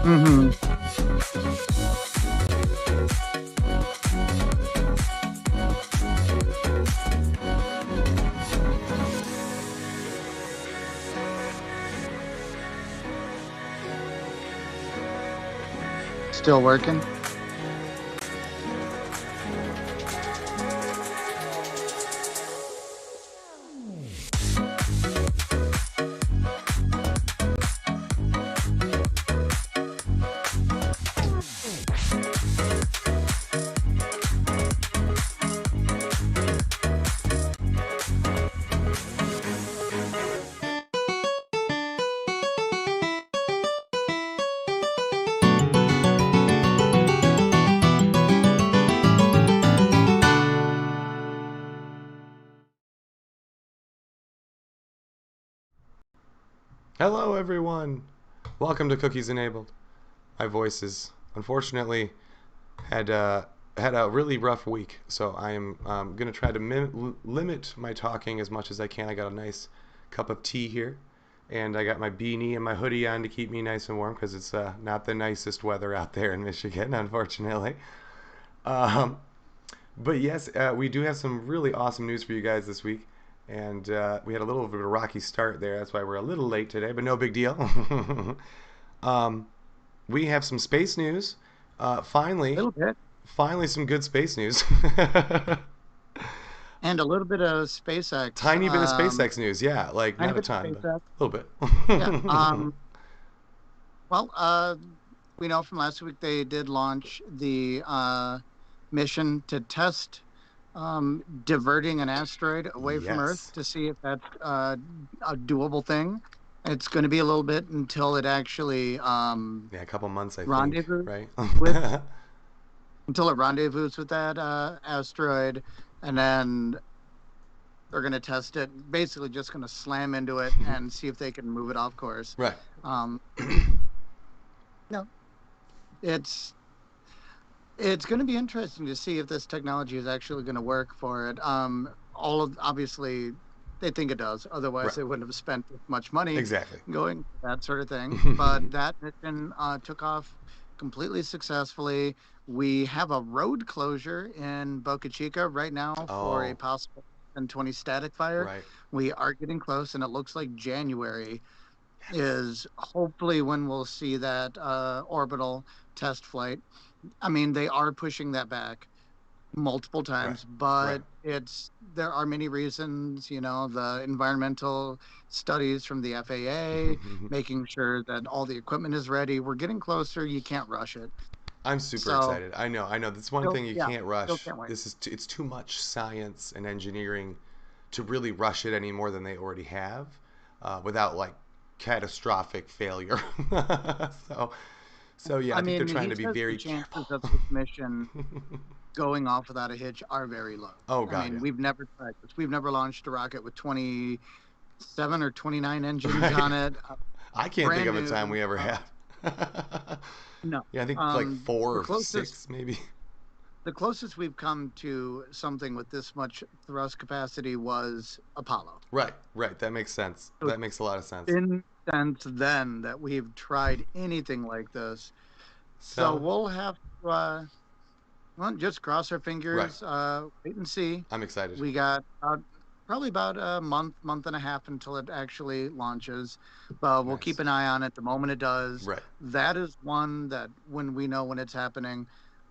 Hmm. Still working. Hello, everyone. Welcome to Cookies Enabled. My voice is unfortunately had had a really rough week, so I am going to try to limit my talking as much as I can. I got a nice cup of tea here, and I got my beanie and my hoodie on to keep me nice and warm because it's not the nicest weather out there in Michigan, unfortunately. Um, but yes, we do have some really awesome news for you guys this week. And we had a little bit of a rocky start there. That's why we're a little late today, but no big deal. um, we have some space news. A little bit. Finally, some good space news. And a little bit of SpaceX. Tiny bit of SpaceX news, yeah. Like Tiny not a bit of ton, but SpaceX. a little Yeah. bit. Well, we know from last week they did launch the mission to test diverting an asteroid away from Earth Yes. to see if that's a doable thing. It's going to be a little bit until it actually Yeah, a couple months, I think, rendezvous right? with until it rendezvous with that asteroid, and then they're going to test it. Basically, just going to slam into it and see if they can move it off course. Right. Um, no, it's it's going to be interesting to see if this technology is actually going to work for it. All of obviously they think it does. Otherwise, Right. they wouldn't have spent as much money Exactly. going for that sort of thing. But that mission took off completely successfully. We have a road closure in Boca Chica right now for a Oh, possible 1020 static fire. right. We are getting close, and it looks like January is hopefully when we'll see that orbital test flight. I mean, they are pushing that back multiple Right. times, Right. but there are many reasons, the environmental studies from the FAA, making sure that all the equipment is ready. We're getting closer. You can't rush it. I'm super So, excited. I know. I know. That's one still, thing you yeah, can't still rush. can't wait. It's too much science and engineering to really rush it any more than they already have, without like catastrophic failure. so, so yeah, I I think they're mean, trying he to be says the very careful. chances of this mission going off without a hitch are very low. Oh I God, mean, yeah. we've never tried this. We've never launched a rocket with 27 or 29 engines Right. on it. I can't think Brand of a new. time we ever Uh, have. no. Yeah, I think like four The or closest six maybe. the closest we've come to something with this much thrust capacity was Apollo. Right, right. That makes sense. So That makes a lot of sense. in since then that we've tried anything like this. So So, we'll have to well, just cross our right. fingers, wait and see. I'm excited. We got probably about a month and a half until it actually launches. But we'll keep Nice. an eye on it the moment it does. Right. That is one that when we know when it's happening,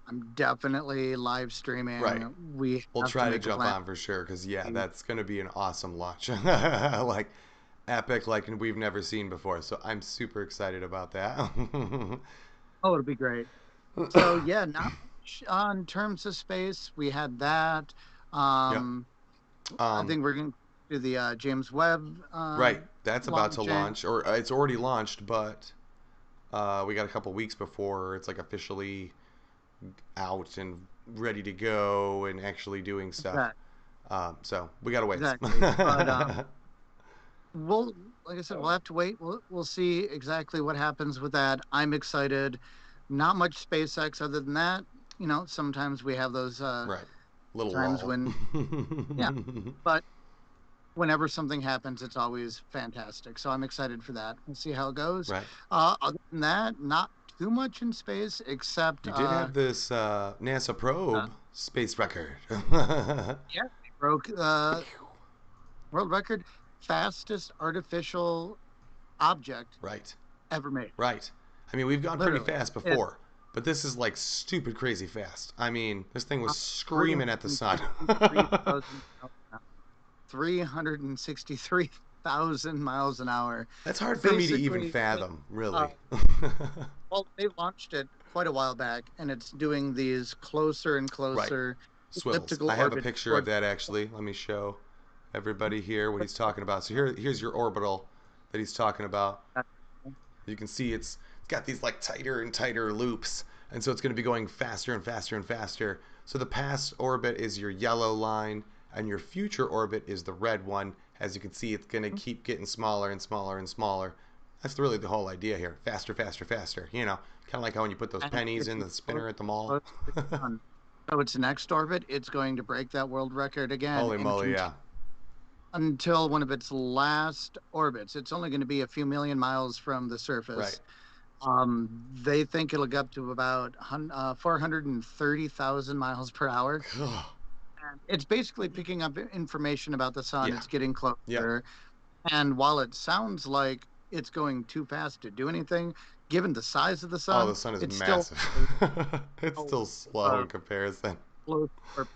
I'm definitely live Right. streaming. We We'll have to try to make a jump plan. on for sure because yeah, that's going to be an awesome launch. Like epic like we've never seen before. So I'm super excited about that. Oh, it'll be great. So yeah, not much in terms of space. We had that. Yep. Um, I Um think we're going to do the James Webb right. That's about to launching. launch or it's already launched, but we got a couple weeks before it's like officially out and ready to go and actually doing stuff. Exactly, So we got to wait. exactly. But we'll, like I said, we'll have to wait. We'll see exactly what happens with that. I'm excited. Not much SpaceX other than that. Sometimes we have those Right. Little times lull. when, yeah. But whenever something happens, it's always fantastic. So I'm excited for that. We'll see how it goes. Right. Other than that, not too much in space, except You did have this NASA uh, probe space record. yeah, they broke world record fastest artificial object Right, ever made. right. I mean, we've gone pretty Literally, fast it's before, but this is like stupid crazy fast. I mean, this thing was three screaming at the hundred sun. sixty-three thousand 363,000 miles an hour. That's hard for me to even Basically, fathom, uh, really. well, they launched it quite a while back, and it's doing these closer and Right. closer Swivels. elliptical I have a orbits picture of towards that actually. Let me show everybody here what he's talking about. So here's your orbital that he's talking about. that. You can see it's got these like tighter and tighter loops, and so it's going to be going faster and faster and faster. So the past orbit is your yellow line, and your future orbit is the red one. As you can see, it's going to keep getting smaller and smaller and smaller. That's really the whole idea here. Faster, faster, faster. You know, kind of like how when you put those And pennies in getting the closer, spinner at the mall. closer to the sun. So its next orbit, it's going to break that world record again Holy and moly, continue yeah. until one of its last orbits. It's only going to be a few million miles from the Right. surface. They think it'll get up to about 430,000 miles per hour. And it's basically picking up information about the sun. Yeah. It's getting Yep. closer. And while it sounds like it's going too fast to do anything, given the size of the Oh, the sun, sun is it's still massive. It's a, still slow a in comparison. close orbit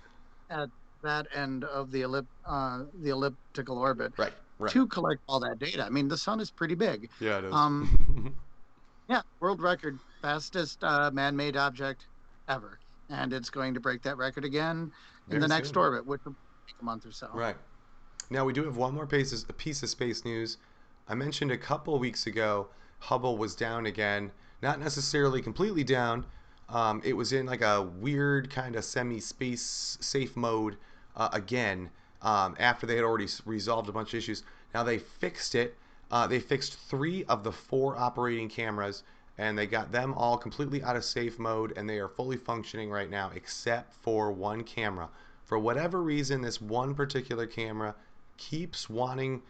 at that end of the elliptical orbit Right, right. to collect all that data. I mean, the sun is pretty big. Yeah, it is. Um, yeah, world record, fastest man-made object ever, and it's going to break that record again in Very the next soon. orbit, which will take a month or so. Right. Now we do have one more piece of space news. I mentioned a couple weeks ago Hubble was down again. Not necessarily completely down. It was in like a weird kind of semi-space safe mode again after they had already resolved a bunch of issues. Now they fixed it. They fixed 3 of the 4 operating cameras, and they got them all completely out of safe mode, and they are fully functioning right now, except for one camera. For whatever reason, this one particular camera keeps wanting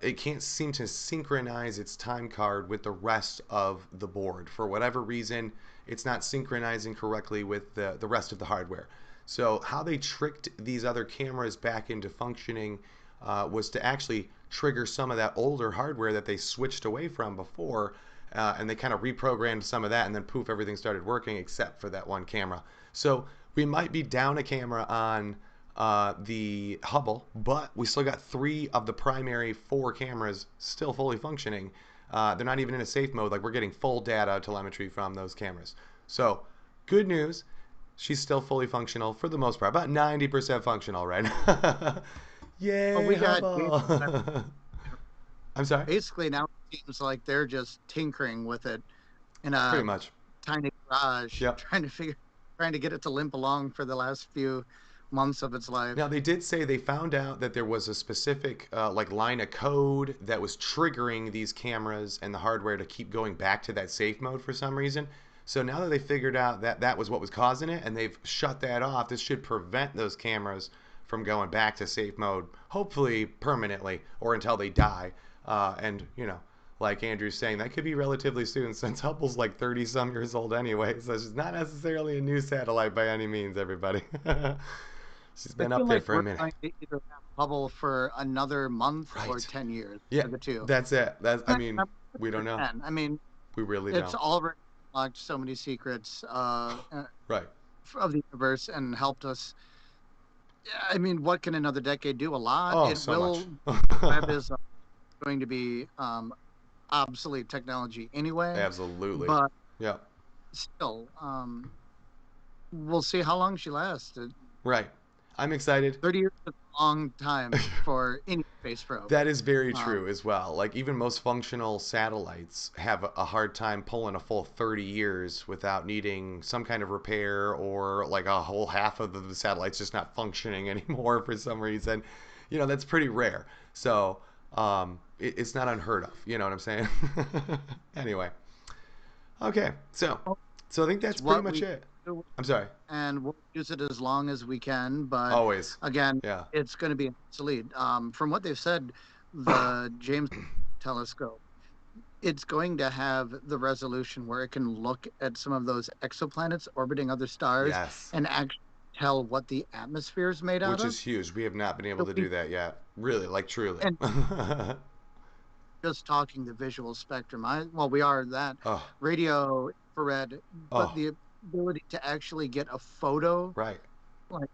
it can't seem to synchronize its time card with the rest of the board. For whatever reason, it's not synchronizing correctly with the rest of the hardware. So how they tricked these other cameras back into functioning was to actually trigger some of that older hardware that they switched away from before, and they kind of reprogrammed some of that, and then poof, everything started working except for that one camera. So we might be down a camera on the Hubble, but we still got 3 of the primary 4 cameras still fully functioning. They're not even in a safe mode. Like we're getting full data telemetry from those cameras. So good news. She's still fully functional for the most part, about 90% functional right now. Well, Yay, we got Hubble! I'm sorry? basically now it seems like they're just tinkering with it in Pretty a much. tiny garage, Yep. trying to get it to limp along for the last few months of its Now life. they did say they found out that there was a specific like line of code that was triggering these cameras and the hardware to keep going back to that safe mode for some reason. So now that they figured out that that was what was causing it and they've shut that off, this should prevent those cameras from going back to safe mode, hopefully permanently or until they die. And you know, like Andrew's saying, that could be relatively soon since Hubble's like 30 some years old anyway. So it's not necessarily a new satellite by any means, everybody. She's I been feel up there like for a we're minute. going to either have Hubble for another month or Right. 10 years, Yeah, or the two. that's it. That's I Eh, mean, I'm we don't for know. 10. I mean, We really it's don't. already unlocked so many secrets Right. of the universe and helped us. Yeah, I mean, what can another decade do? A lot. Oh, It so much. will. Web is going to be obsolete technology anyway, Absolutely. but Yeah. still, we'll see how long she lasts. Right. I'm excited. 30 years is a long time for any space probe. That is very Um, true as well. Like even most functional satellites have a hard time pulling a full 30 years without needing some kind of repair or like a whole half of the satellite's just not functioning anymore for some reason. You know, that's pretty rare. So, it's not unheard of. You know what I'm saying? Anyway. Okay. So I think it's that's pretty what much we it. do, I'm sorry. and we'll use it as long as we can. But Always. again, Yeah. it's going to be obsolete. From what they've said, the James telescope it's going to have the resolution where it can look at some of those exoplanets orbiting other stars Yes. and actually tell what the atmosphere is made out Which of. is huge. We have not been able So to we do that yet. Really, like truly. and just talking the visual spectrum. Well, we are that Oh, radio, infrared, but oh, the ability to actually get a photo, right. like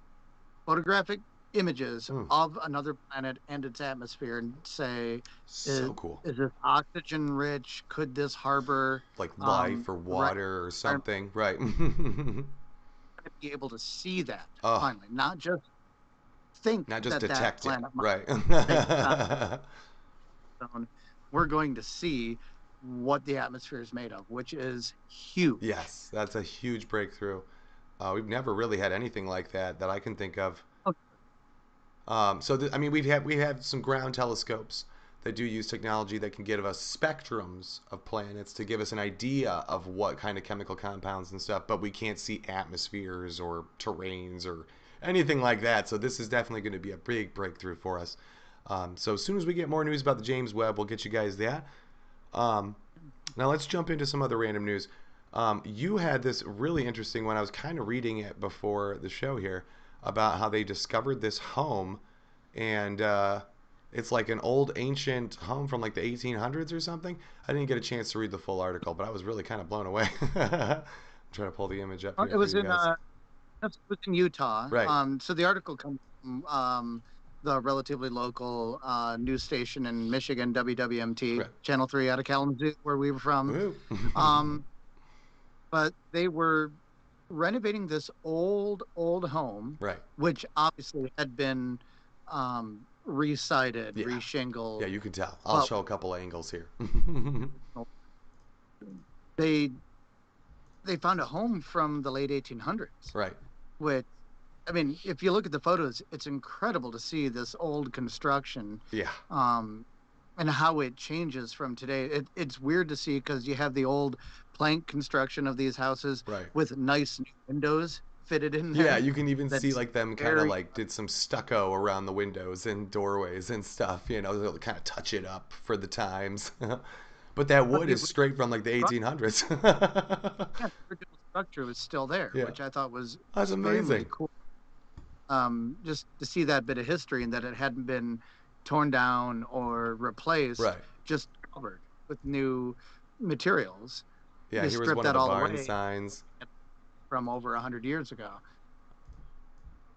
photographic images Mm, of another planet and its atmosphere, and say, so is, cool. is this oxygen rich? Could this harbor Like life um, or the right water or environment? something. Right. To be able to see that Oh, finally, not just think not just that that detect it. planet might Right. make zone. We're going to see what the atmosphere is made of, which is huge. Yes, that's a huge breakthrough. We've never really had anything like that that I can think of. Okay. I mean, we have some ground telescopes that do use technology that can give us spectrums of planets to give us an idea of what kind of chemical compounds and stuff, but we can't see atmospheres or terrains or anything like that. So this is definitely going to be a big breakthrough for us. So as soon as we get more news about the James Webb, we'll get you guys that. Um, Now let's jump into some other random news. You had this really interesting one. I was kind of reading it before the show here about how they discovered this home, and it's like an old ancient home from like the 1800s or something. I didn't get a chance to read the full article, but I was really kind of blown away. I'm trying to pull the image up here It for was you in guys. it was in Utah. Right, So the article comes from the relatively local news station in Michigan, WWMT, right. Channel 3 out of Kalamazoo, where we were from. Woo. Um, but they were renovating this old home, Right. which obviously had been resided, Yeah. Yeah, reshingled, you can tell. I'll but show a couple angles here. they they found a home from the late 1800s, Right. which, I mean, if you look at the photos, it's incredible to see this old construction, Yeah. um, and how it changes from today. It's weird to see because you have the old plank construction of these houses Right. with nice new windows fitted in Yeah, there. you can even see That's like them kind of very, like did some stucco around the windows and doorways and stuff, they'll kind of touch it up for the times. But that but wood the is original straight from like the structure, 1800s. yeah, the original structure was still there, Yeah, which I thought was that's extremely amazing. cool. Just to see that bit of history and that it hadn't been torn down or replaced, Right. just covered with new materials. Yeah, You here was strip one of that the all barn away signs. from over 100 years ago.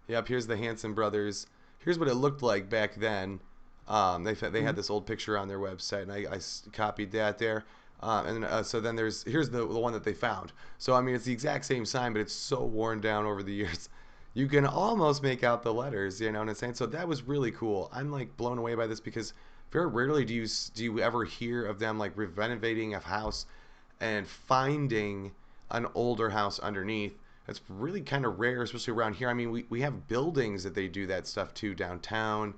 Yep, here's the Hanson brothers. Here's what it looked like back then. They had Mhm. this old picture on their website, and I copied that there. So then here's the one that they found. So I mean, it's the exact same sign, but it's so worn down over the years. You can almost make out the letters, you know what I'm saying? So that was really cool. I'm like blown away by this because very rarely do you ever hear of them like renovating a house and finding an older house underneath. That's really kind of rare, especially around here. I mean, we have buildings that they do that stuff too downtown,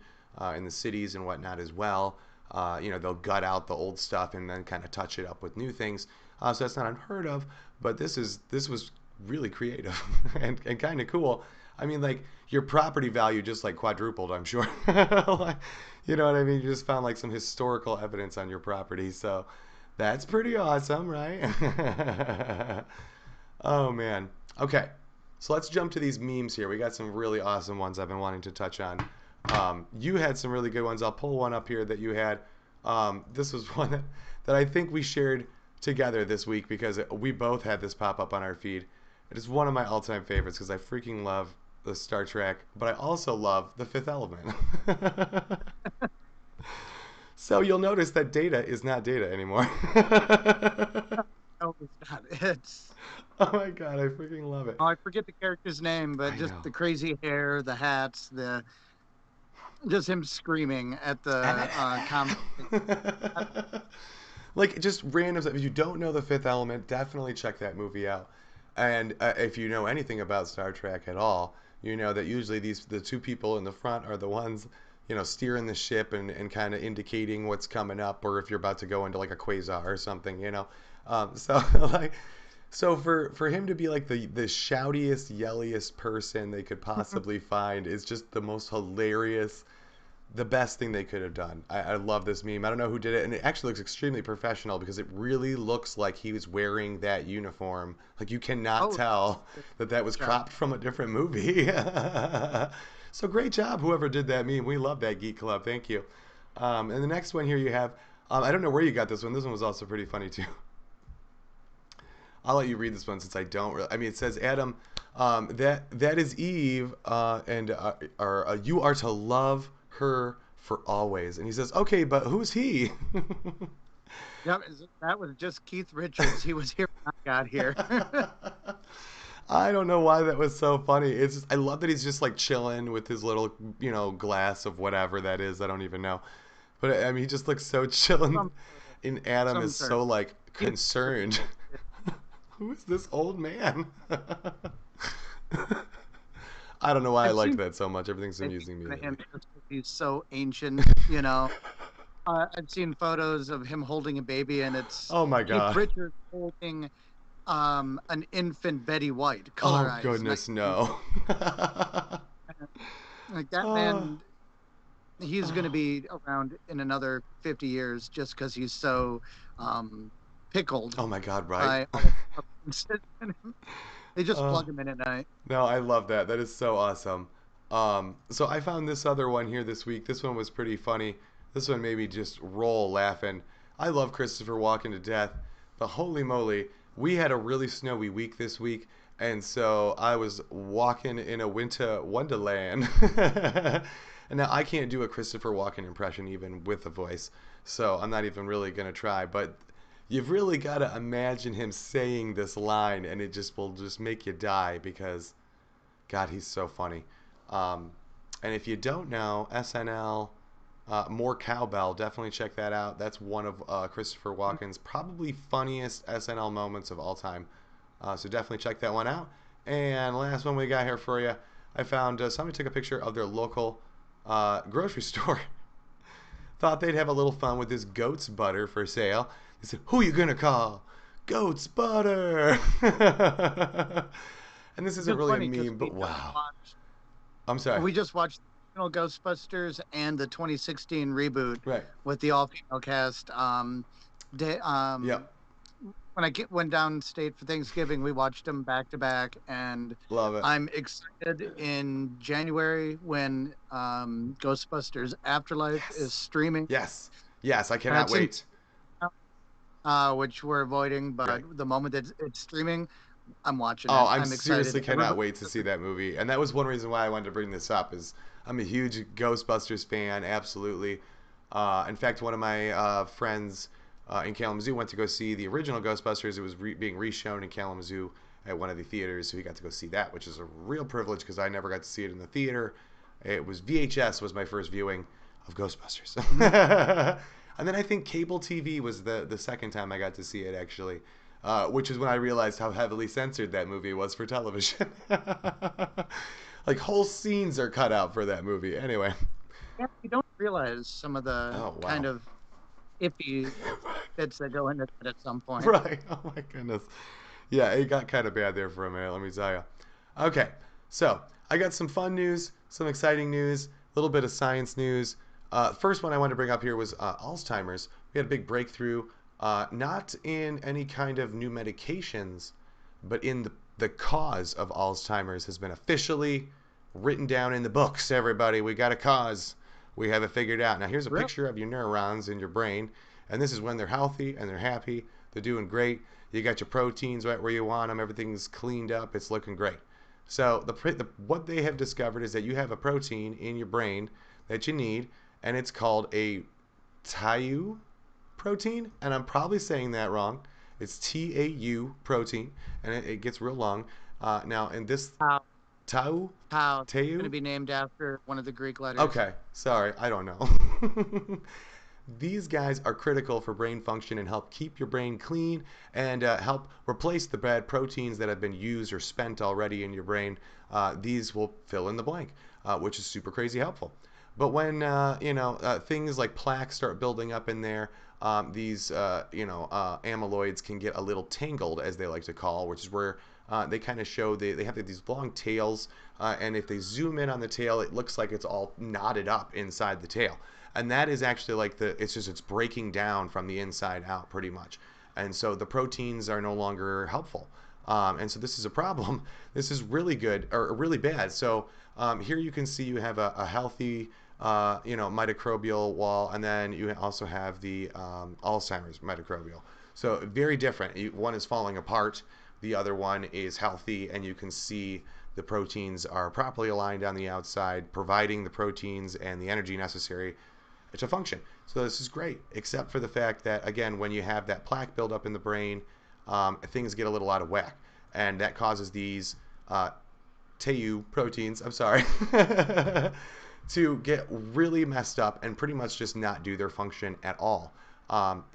in the cities and whatnot as well. They'll gut out the old stuff and then kind of touch it up with new things. So that's not unheard of, but this was really creative and kind of cool. I mean, like your property value just like quadrupled, I'm sure. Like, you know what I mean? You just found like some historical evidence on your property, so that's pretty awesome, right? Oh man. Okay. So let's jump to these memes here. We got some really awesome ones I've been wanting to touch on. You had some really good ones. I'll pull one up here that you had. This was one that I think we shared together this week because we both had this pop up on our feed. It is one of my all time favorites because I freaking love the Star Trek, but I also love the Fifth Element. So you'll notice that Data is not Data anymore. No, it's not. It's Oh my god, I freaking love it. I forget the character's name, but I just know. the crazy hair, the hats, the just him screaming at the com. Like just random stuff. If you don't know the Fifth Element, definitely check that movie out. And if you know anything about Star Trek at all, you know that usually the two people in the front are the ones steering the ship and kind of indicating what's coming up, or if you're about to go into like a quasar or something. So like for him to be like the shoutiest, yelliest person they could possibly find is just the most hilarious the best thing they could have done. I love this meme. I don't know who did it, and it actually looks extremely professional because it really looks like he was wearing that uniform. Like you cannot Oh, tell that that was job. cropped from a different movie. So great job, whoever did that meme. We love that Geek Club. Thank you. And the next one here you have. I don't know where you got this one. This one was also pretty funny too. I'll let you read this one since I don't really. I mean, it says Adam, that is Eve, and you are to love her for always. And he says, okay, but who's he? Yep, that was just Keith Richards. He was here when I got here. I don't know why that was so funny. It's just, I love that he's just like chilling with his little glass of whatever that is. I don't even know, but I mean, he just looks so chilling. some sort of, And Adam some is sort of. so like He was here concerned. before. Who is this old man? I don't know why I I've liked seen that so much. Everything's making amusing fun of immediately. him just 'cause he's so ancient. I've seen photos of him holding a baby, and it's Oh my Keith god. Richards holding an infant Betty White, Oh colorized goodness, 1950. no. Like that Oh, man, he's going to oh, be around in another 50 years just because he's so um, pickled oh my god, right? by all the things. They just uh, plug him in at night. no, I love that. That is so awesome. So I found this other one here this week. This one was pretty funny. This one made me just roll laughing. I love Christopher Walken to death, but holy moly, we had a really snowy week this week, and so I was walking in a winter wonderland. And now I can't do a Christopher Walken impression even with a voice, so I'm not even really gonna try. But you've really got to imagine him saying this line, and it just will just make you die because God, he's so funny. Um, and if you don't know SNL, more cowbell, definitely check that out. That's one of Christopher Walken's probably funniest SNL moments of all time. So definitely check that one out. And last one we got here for you, I found somebody took a picture of their local grocery store. Thought they'd have a little fun with this goat's butter for sale. They said, "Who you gonna call? Goat's butter." And this It's isn't just really a funny because meme, but wow. I'm sorry. we just watched the original Ghostbusters and the 2016 reboot Right. with the all-female cast. Day, Yep. when went downstate for Thanksgiving, we watched them back to back, and Love it. I'm excited in January when Ghostbusters Afterlife is Yes. streaming. Yes. Yes. I cannot That's in wait. which we're avoiding, but Right. the moment that it's streaming, I'm watching Oh, it. I'm I'm excited. seriously cannot Everybody, wait to see that movie. And that was one reason why I wanted to bring this up is I'm a huge Ghostbusters fan, absolutely. In fact, one of my friends in Kalamazoo went to go see the original Ghostbusters. It was being reshown in Kalamazoo at one of the theaters, so he got to go see that, which is a real privilege because I never got to see it in the theater. It was VHS was my first viewing of Ghostbusters. Mhm. And then I think cable TV was the second time I got to see it actually, which is when I realized how heavily censored that movie was for television. Like whole scenes are cut out for that movie. Anyway. Yeah, you don't realize some of the Oh kind wow. of iffy bits that go into it at some point. Right. Oh my goodness. Yeah, it got kind of bad there for a minute. Let me tell you. Okay, so I got some fun news, some exciting news, a little bit of science news. First one I wanted to bring up here was Alzheimer's. We had a big breakthrough, not in any kind of new medications, but in the cause of Alzheimer's has been officially written down in the books. Everybody, we got a cause. We have it figured out. Now here's a Really? picture of your neurons in your brain, and this is when they're healthy and they're happy. They're doing great. You got your proteins right where you want them. Everything's cleaned up. It's looking great. So what they have discovered is that you have a protein in your brain that you need, and it's called a tau protein, and I'm probably saying that wrong. It's tau protein, and it gets real long. Now, in this How? tau, How? It's going to tau. be named after one of the Greek letters. Okay, sorry, I don't know. These guys are critical for brain function and help keep your brain clean and help replace the bad proteins that have been used or spent already in your brain. These will fill in the blank, which is super crazy helpful. But when things like plaques start building up in there, these amyloids can get a little tangled, as they like to call, which is where they kind of show they have these long tails, and if they zoom in on the tail, it looks like it's all knotted up inside the tail. And that is actually like it's breaking down from the inside out pretty much. And so the proteins are no longer helpful. And so this is a problem. This is really good or really bad. So here you can see you have a healthy, microbial wall, and then you also have the Alzheimer's microbial. So very different. One is falling apart, the other one is healthy, and you can see the proteins are properly aligned on the outside, providing the proteins and the energy necessary to function. So this is great, except for the fact that, again, when you have that plaque buildup in the brain, things get a little out of whack, and that causes these tau proteins, I'm sorry, to get really messed up and pretty much just not do their function at all.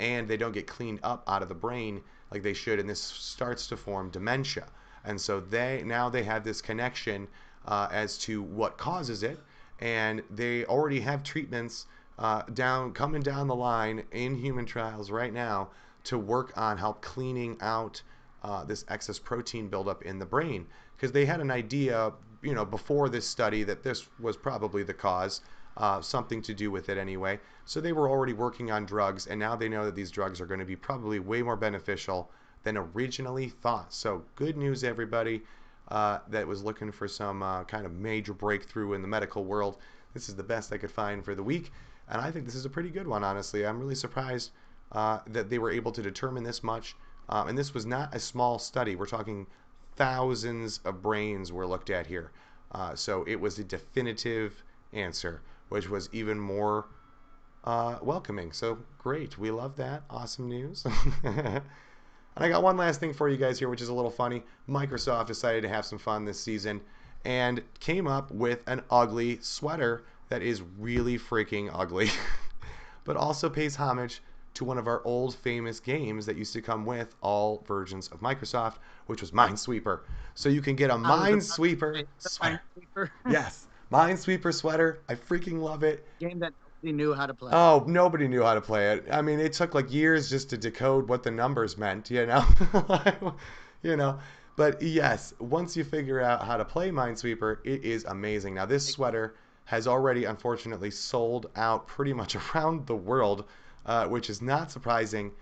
And they don't get cleaned up out of the brain like they should, and this starts to form dementia. And so they have this connection as to what causes it, and they already have treatments coming down the line in human trials right now to work on help cleaning out this excess protein buildup in the brain, because they had an idea, before this study that this was probably the cause, something to do with it anyway. So they were already working on drugs, and now they know that these drugs are going to be probably way more beneficial than originally thought. So good news, everybody that was looking for some kind of major breakthrough in the medical world. This is the best I could find for the week, and I think this is a pretty good one, honestly. I'm really surprised that they were able to determine this much. And this was not a small study. We're talking thousands of brains were looked at here. So it was a definitive answer, which was even more welcoming. So great. We love that. Awesome news. And I got one last thing for you guys here, which is a little funny. Microsoft decided to have some fun this season and came up with an ugly sweater that is really freaking ugly, but also pays homage to one of our old famous games that used to come with all versions of Microsoft, which was Minesweeper. So you can get a I was about to Minesweeper say the sweater. Minesweeper Yes, Minesweeper sweater. I freaking love it. game that nobody knew how to play. Oh, nobody knew how to play it. I mean, it took like years just to decode what the numbers meant, you know. But yes, once you figure out how to play Minesweeper, it is amazing. Now, this sweater has already unfortunately sold out pretty much around the world, which is not surprising.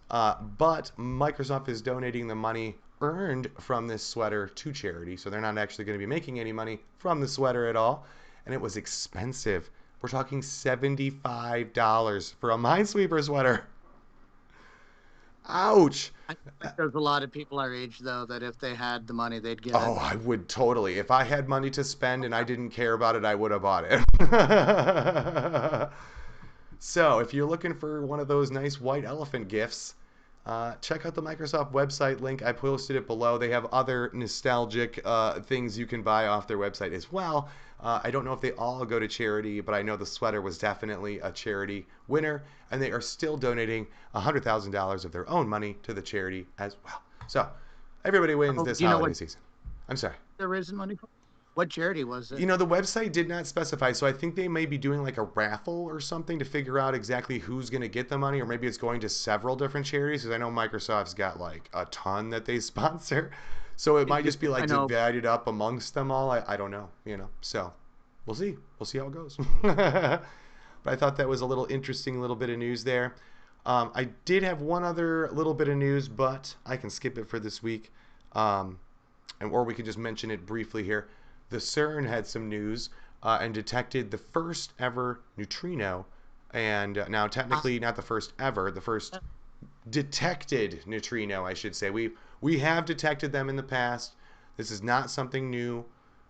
But Microsoft is donating the money earned from this sweater to charity, so they're not actually going to be making any money from the sweater at all. And it was expensive. We're talking $75 for a Minesweeper sweater. Ouch. I feel like there's a lot of people our age though that if they had the money, they'd get it. Oh, I would totally. If I had money to spend and I didn't care about it, I would have bought it. So, if you're looking for one of those nice white elephant gifts, check out the Microsoft website link. I posted it below. They have other nostalgic things you can buy off their website as well. I don't know if they all go to charity, but I know the sweater was definitely a charity winner, and they are still donating $100,000 of their own money to the charity as well. So, everybody wins Oh, this do you know holiday what season. I'm sorry. they're raising money for? What charity was it? The website did not specify, so I think they may be doing like a raffle or something to figure out exactly who's going to get the money, or maybe it's going to several different charities, because I know Microsoft's got like a ton that they sponsor. So it might just be I like know. divided up amongst them all. I don't know. So we'll see. We'll see how it goes. But I thought that was a little interesting little bit of news there. I did have one other little bit of news, but I can skip it for this week. Or we could just mention it briefly here. The CERN had some news and detected the first ever neutrino, and now Uh, technically not the first ever, the first detected neutrino, I should say. We have detected them in the past. This is not something new,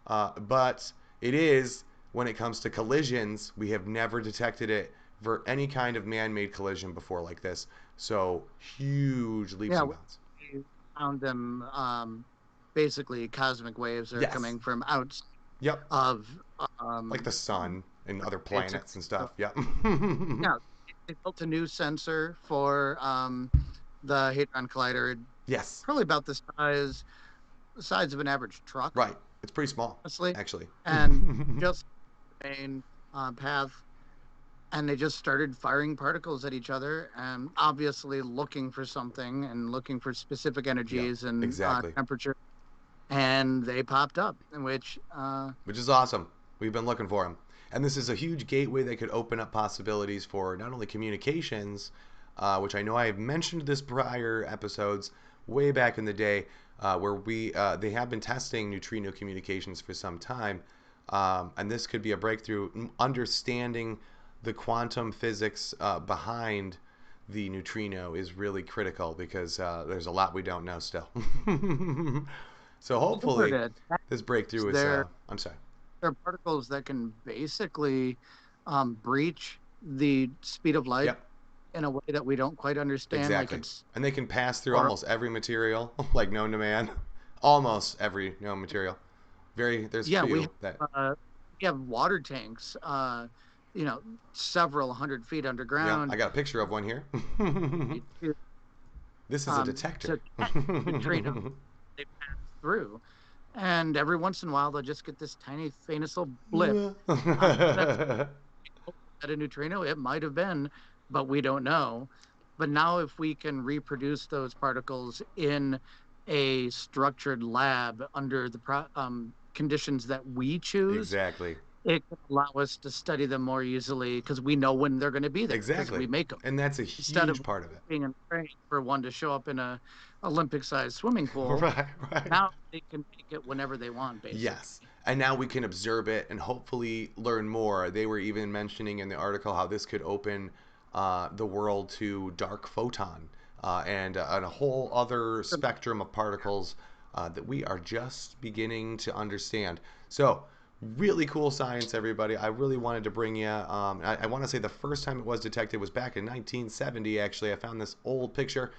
but it is when it comes to collisions. We have never detected it for any kind of man-made collision before like this. So huge leaps yeah, and bounds. we found them. Basically, cosmic waves are Yes. coming from out Yep. of Like the um, sun and other basically. planets and So, stuff. Yep. yeah, they built a new sensor for the Hadron Collider, Yes. probably about the size of an average truck, Right. It's pretty small, honestly, actually. and just main path. And they just started firing particles at each other, and obviously looking for something and looking for specific Yep. energies and Exactly. temperature. and they popped up, in which which is awesome. We've been looking for them. And this is a huge gateway that could open up possibilities for not only communications, which I know I have mentioned this prior episodes way back in the day, where they have been testing neutrino communications for some time, and this could be a breakthrough. Understanding the quantum physics behind the neutrino is really critical because there's a lot we don't know still. So super hopefully, to this breakthrough is. they're I'm sorry. they're particles that can basically breach the speed of light Yep, in a way that we don't quite understand. Like exactly. it's And they can pass through or almost every material, like known to man. Almost every known material. There's yeah, few that. we have water tanks, you know, several hundred feet Yeah, I underground got a picture of one here. to This is a detector. catch neutrinos. They pass through, and every once in a while they'll just get this tiny faintest little blip. That's at a neutrino. It might have been, but we don't know. But now, if we can reproduce those particles in a structured lab under the conditions that we choose, Exactly. it can allow us to study them more easily because we know when they're going to be there because Exactly. we make them And that's a instead of huge part of it. being and praying for one to show up in a Olympic-sized swimming pool. Right, right. Now they can make it whenever they want, basically. Yes. And now we can observe it and hopefully learn more. They were even mentioning in the article how this could open the world to dark photon and a whole other spectrum of particles that we are just beginning to understand. So, really cool science, everybody. I really wanted to bring you. I want to say the first time it was detected was back in 1970. Actually, I found this old picture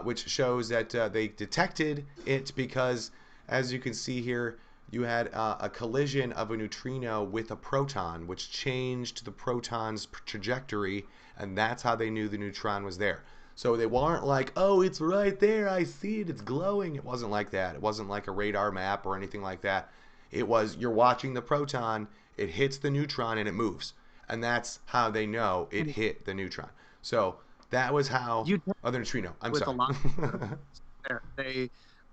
which shows that they detected it because, as you can see here, you had a collision of a neutrino with a proton, which changed the proton's trajectory, and that's how they knew the neutron was there. So they weren't like, oh, it's right there, I see it, it's glowing. It wasn't like that. It wasn't like a radar map or anything like that. It was you're watching the proton, it hits the neutron, and it moves. And that's how they know it And hit the neutron. So that was how you other neutrino. I'm with a sorry. lot of there.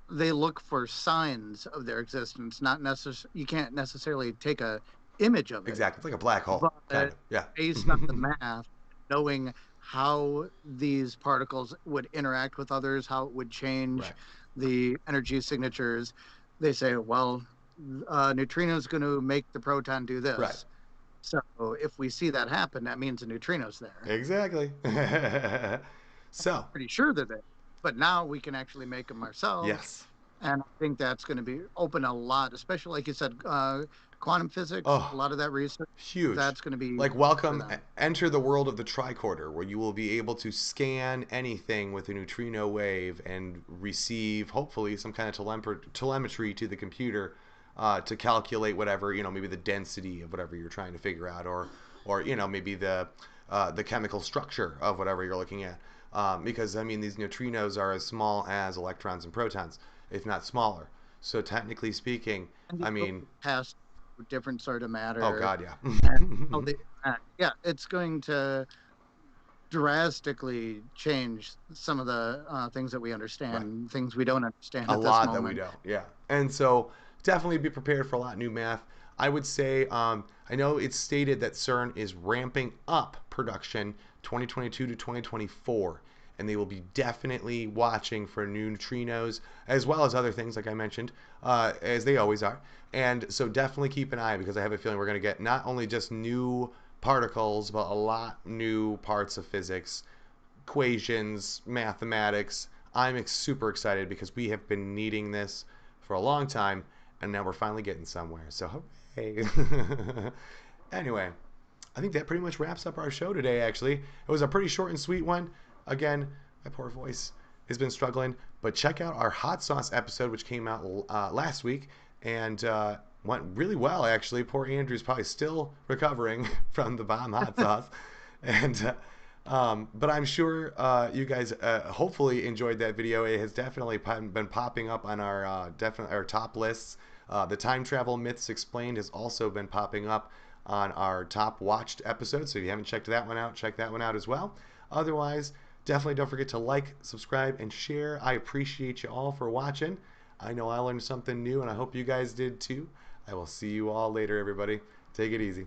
They look for signs of their existence, not necessarily you can't necessarily take a image of it, Exactly. It's like a black hole, but kind of. Yeah. based on the math, knowing how these particles would interact with others, how it would change Right. the energy signatures, they say, well, neutrino is going to make the proton do Right. this. So if we see that happen, that means a neutrino's there. Exactly. So, Pretty sure they're there. But now we can actually make them ourselves. yes. And I think that's going to be open a lot, especially like you said, quantum physics, a Oh, lot of that research, huge. that's going to be Like, for welcome, them. enter the world of the tricorder, where you will be able to scan anything with a neutrino wave and receive, hopefully, some kind of telemetry to the computer to calculate whatever, maybe the density of whatever you're trying to figure out, or maybe the chemical structure of whatever you're looking at. Because, I mean, these neutrinos are as small as electrons and protons, if not smaller. So, technically speaking, And I you go mean, past different sort of oh, matter God, yeah. and how they interact. Yeah, it's going to drastically change some of the things that we Right. understand, things we don't understand A at this lot that we moment. don't. Yeah. And so definitely be prepared for a lot of new math. I would say, I know it's stated that CERN is ramping up production 2022 to 2024, and they will be definitely watching for new neutrinos as well as other things, like I mentioned, as they always are. And so definitely keep an eye because I have a feeling we're going to get not only just new particles, but a lot new parts of physics, equations, mathematics. I'm super excited because we have been needing this for a long time, and now we're finally getting somewhere. So, hey. Anyway, I think that pretty much wraps up our show today, actually. It was a pretty short and sweet one. Again, my poor voice has been struggling, but check out our hot sauce episode, which came out last week and went really well, actually. Poor Andrew's probably still recovering from the bomb hot sauce. And but I'm sure you guys hopefully enjoyed that video. It has definitely been popping up on our definitely our top lists. The time travel myths explained has also been popping up on our top watched episodes. So if you haven't checked that one out, check that one out as well. Otherwise, definitely don't forget to like, subscribe, and share. I appreciate you all for watching. I know I learned something new, and I hope you guys did too. I will see you all later, everybody. Take it easy.